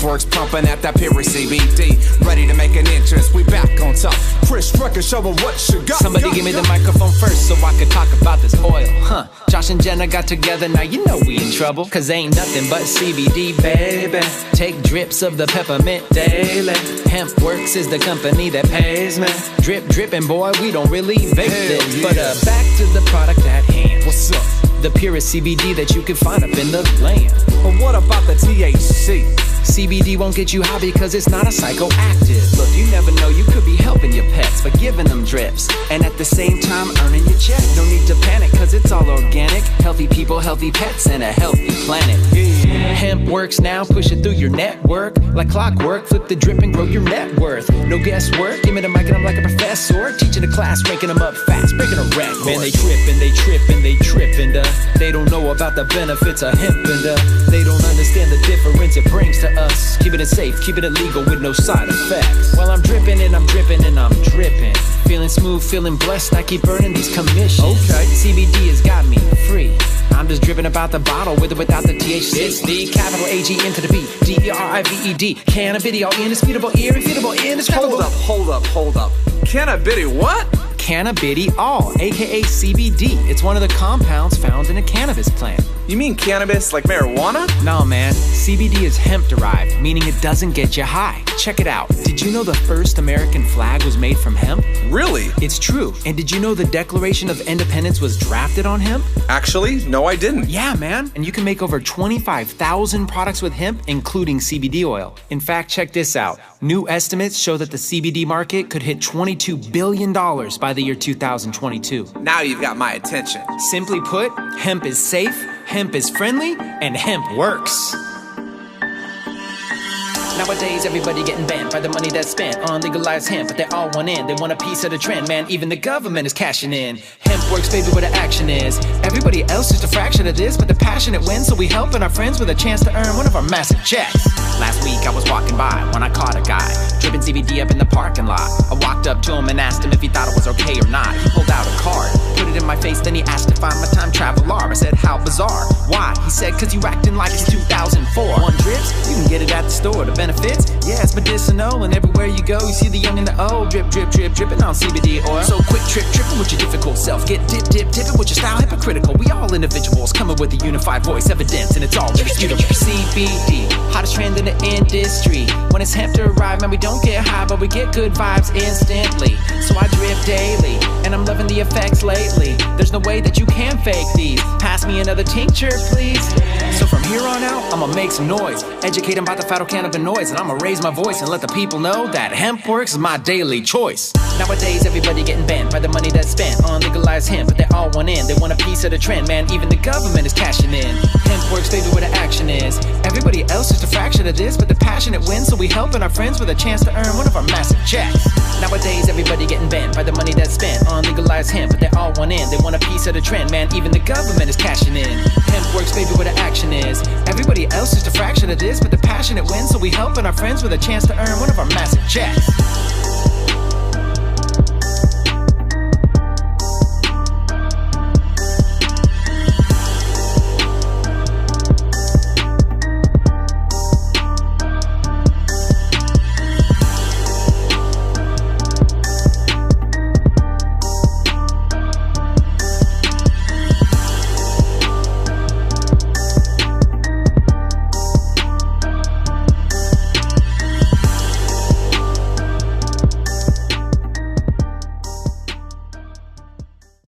Hempworks pumping at that pure CBD. Ready to make an entrance, we back on top. Chris Trucker, show them what you got. Somebody give me the microphone first so I could talk about this oil. Josh and Jenna got together, now you know we in trouble. Cause ain't nothing but CBD, baby. Take drips of the peppermint daily. Hempworks is the company that pays me. Drip, dripping, boy, we don't really vape this. Yeah. But back to the product at hand. What's up? The purest CBD that you can find up in the land. But what about the THC? CBD won't get you high because it's not a psychoactive. Look, you never know, you could be helping your pets by giving them drips, and at the same time earning your check. No need to panic cause it's all organic. Healthy people, healthy pets, and a healthy planet. Hemp works now, push it through your network. Like clockwork, flip the drip and grow your net worth. No guesswork, give me the mic and I'm like a professor. Teaching a class, ranking them up fast, breaking a record. Man, they trippin', they they don't know about the benefits of hemp and they don't understand the difference it brings to us. Keeping it safe, keeping it legal with no side effects. Well, I'm dripping and I'm dripping and I'm dripping. Feeling smooth, feeling blessed, I keep earning these commissions. Okay. CBD has got me free. I'm just dripping about the bottle with or without the THC. It's the capital AG into the B, DERIVED. Cannabis, all indisputable, irrefutable, indescribable. Hold up. Cannabis, what? Cannabis all, aka CBD. It's one of the compounds found in a cannabis plant. You mean cannabis like marijuana? No, man. CBD is hemp-derived, meaning it doesn't get you high. Check it out. Did you know the first American flag was made from hemp? Really? It's true. And did you know the Declaration of Independence was drafted on hemp? Actually, no, I didn't. Yeah, man. And you can make over 25,000 products with hemp, including CBD oil. In fact, check this out. New estimates show that the CBD market could hit $22 billion by the year 2022. Now you've got my attention. Simply put, hemp is safe, hemp is friendly, and hemp works. Nowadays, everybody getting banned by the money that's spent on legalized hemp, but they all want in. They want a piece of the trend, man. Even the government is cashing in. Hemp works, baby, where the action is. Everybody else just a fraction of this, but the passionate wins, so we helping our friends with a chance to earn one of our massive checks. Last week, I was walking by when I caught a guy dripping CBD up in the parking lot. I walked up to him and asked him if he thought it was okay or not. He pulled out a card, put it in my face, then he asked if I'm a time traveler. I said, how bizarre. Why? He said, cause you acting like it's 2004. One drips, you can get it at the store. The benefits, yeah, it's medicinal, and everywhere you go, you see the young and the old. Drip, drip, drip, dripping on CBD oil. So quick trip, tripping with your difficult self. Get dip, dip, dipping with your style hypocritical. We all individuals coming with a unified voice, evidence, and it's all indisputable. CBD, hottest trend in the industry. When it's hemp derived, man, we don't get high, but we get good vibes instantly. So I drip daily, and I'm loving the effects lately. There's no way that you can fake these. Pass me another tincture, please. So from here on out, I'ma make some noise, educate them about the phytocannabinoids, and I'ma raise my voice and let the people know that hemp works is my daily choice. Nowadays, everybody getting banned by the money that's spent on legalized hemp, but they all want in. They want a piece of the trend, man. Even the government is cashing in. Hemp works, baby, where the action is. Everybody else just a fraction of this, but the passionate wins, so we helping our friends with a chance to earn one of our massive checks. Nowadays, everybody getting banned by the money that's spent on legalized hemp, but they all want in. They want a piece of the trend, man. Even the government is cashing in. Hemp works, baby, where the action is. Everybody else just a fraction of this, but the passionate wins, so we helping our friends with a chance to earn one of our massive checks.